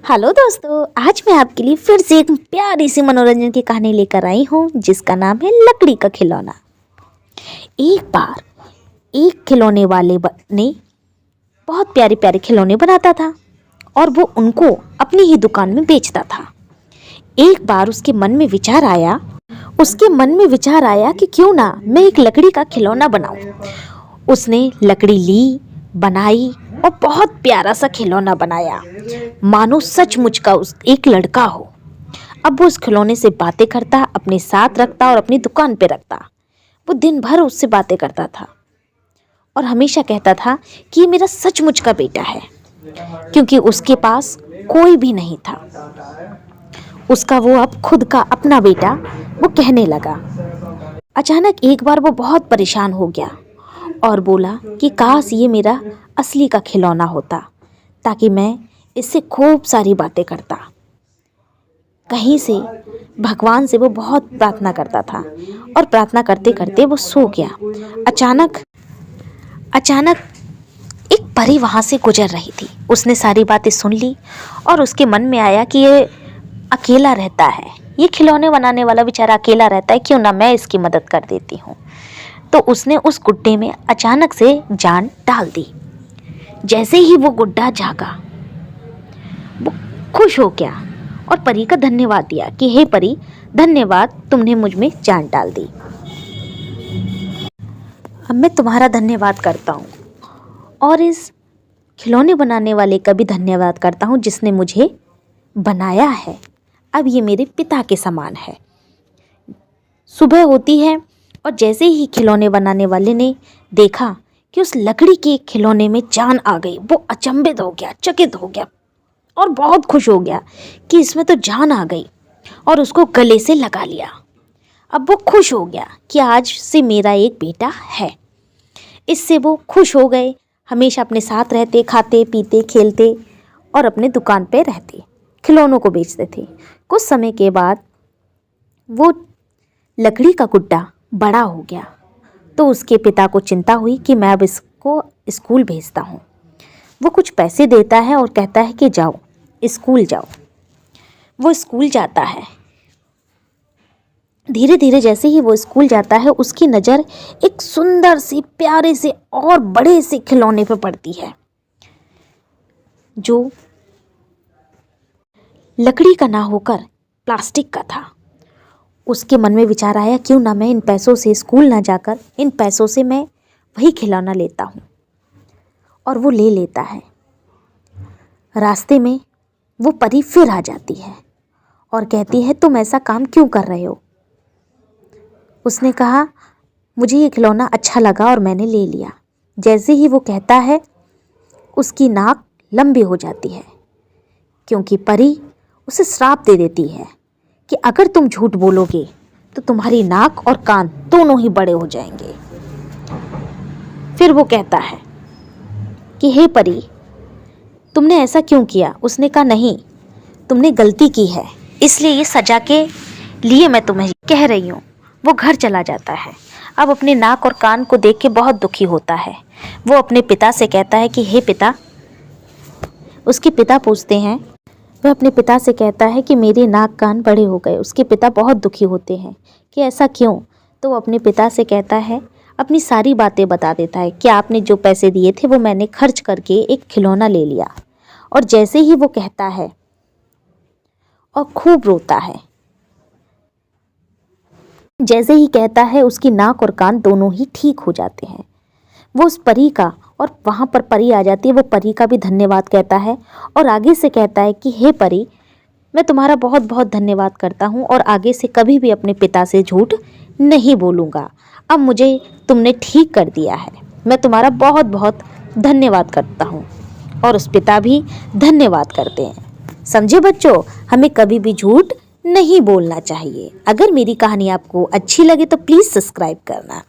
Hello दोस्तों, आज मैं आपके लिए फिर से एक प्यारी सी मनोरंजन की कहानी लेकर आई हूँ जिसका नाम है लकड़ी का खिलौना। एक बार एक खिलौने वाले ने बहुत प्यारे प्यारे खिलौने बनाता था और वो उनको अपनी ही दुकान में बेचता था। एक बार उसके मन में विचार आया कि क्यों ना मैं एक लकड़ी का खिलौना बनाऊं। उसने लकड़ी ली, बनाई और बहुत प्यारा सा खिलौना बनाया, मानो सचमुच का उस एक लड़का हो। अब वो उस खिलौने से बातें करता, अपने साथ रखता और अपनी दुकान पे रखता। वो दिन भर उससे बातें करता था और हमेशा कहता था कि ये मेरा सचमुच का बेटा है, क्योंकि उसके पास कोई भी नहीं था। उसका वो अब खुद का अपना बेटा वो कहने लगा। अचानक एक बार वो बहुत परेशान हो गया और बोला कि काश ये मेरा असली का खिलौना होता, ताकि मैं इससे खूब सारी बातें करता। कहीं से भगवान से वो बहुत प्रार्थना करता था और प्रार्थना करते करते वो सो गया। अचानक एक परी वहाँ से गुजर रही थी। उसने सारी बातें सुन ली और उसके मन में आया कि ये अकेला रहता है, ये खिलौने बनाने वाला बेचारा अकेला रहता है, क्यों ना मैं इसकी मदद कर देती हूँ। तो उसने उस गुड्डे में अचानक से जान डाल दी। जैसे ही वो गुड्डा जागा, वो खुश हो गया और परी का धन्यवाद दिया कि हे परी, धन्यवाद, तुमने मुझ में जान डाल दी। अब मैं तुम्हारा धन्यवाद करता हूँ और इस खिलौने बनाने वाले का भी धन्यवाद करता हूँ जिसने मुझे बनाया है। अब ये मेरे पिता के समान है। सुबह होती है और जैसे ही खिलौने बनाने वाले ने देखा कि उस लकड़ी के खिलौने में जान आ गई, वो अचंभित हो गया, चकित हो गया और बहुत खुश हो गया कि इसमें तो जान आ गई, और उसको गले से लगा लिया। अब वो खुश हो गया कि आज से मेरा एक बेटा है। इससे वो खुश हो गए, हमेशा अपने साथ रहते, खाते पीते खेलते और अपने दुकान पे रहते, खिलौनों को बेचते थे। कुछ समय के बाद वो लकड़ी का गुड्डा बड़ा हो गया, तो उसके पिता को चिंता हुई कि मैं अब इसको स्कूल भेजता हूँ। वो कुछ पैसे देता है और कहता है कि जाओ, स्कूल जाओ। वो स्कूल जाता है। धीरे धीरे जैसे ही वो स्कूल जाता है, उसकी नज़र एक सुंदर सी, प्यारे से और बड़े से खिलौने पर पड़ती है, जो लकड़ी का ना होकर प्लास्टिक का था। उसके मन में विचार आया, क्यों ना मैं इन पैसों से स्कूल ना जाकर इन पैसों से मैं वही खिलौना लेता हूँ। और वो ले लेता है। रास्ते में वो परी फिर आ जाती है और कहती है, तुम ऐसा काम क्यों कर रहे हो? उसने कहा, मुझे ये खिलौना अच्छा लगा और मैंने ले लिया। जैसे ही वो कहता है, उसकी नाक लंबी हो जाती है, क्योंकि परी उसे श्राप दे देती है कि अगर तुम झूठ बोलोगे तो तुम्हारी नाक और कान दोनों ही बड़े हो जाएंगे। फिर वो कहता है कि हे परी, तुमने ऐसा क्यों किया? उसने कहा, नहीं, तुमने गलती की है, इसलिए ये सजा के लिए मैं तुम्हें कह रही हूँ। वो घर चला जाता है। अब अपने नाक और कान को देख के बहुत दुखी होता है। वो अपने पिता से कहता है कि हे पिता, उसके पिता पूछते हैं, वह अपने पिता से कहता है कि मेरे नाक कान बड़े हो गए। उसके पिता बहुत दुखी होते हैं कि ऐसा क्यों? तो वो अपने पिता से कहता है, अपनी सारी बातें बता देता है कि आपने जो पैसे दिए थे वो मैंने खर्च करके एक खिलौना ले लिया। और जैसे ही वो कहता है और खूब रोता है, जैसे ही कहता है, उसकी नाक और कान दोनों ही ठीक हो जाते हैं। वो उस परी का, और वहाँ पर परी आ जाती है, वो परी का भी धन्यवाद कहता है और आगे से कहता है कि हे परी, मैं तुम्हारा बहुत बहुत धन्यवाद करता हूँ और आगे से कभी भी अपने पिता से झूठ नहीं बोलूँगा। अब मुझे तुमने ठीक कर दिया है, मैं तुम्हारा बहुत बहुत धन्यवाद करता हूँ। और उस पिता भी धन्यवाद करते हैं। समझे बच्चों, हमें कभी भी झूठ नहीं बोलना चाहिए। अगर मेरी कहानी आपको अच्छी लगे तो प्लीज़ सब्सक्राइब करना।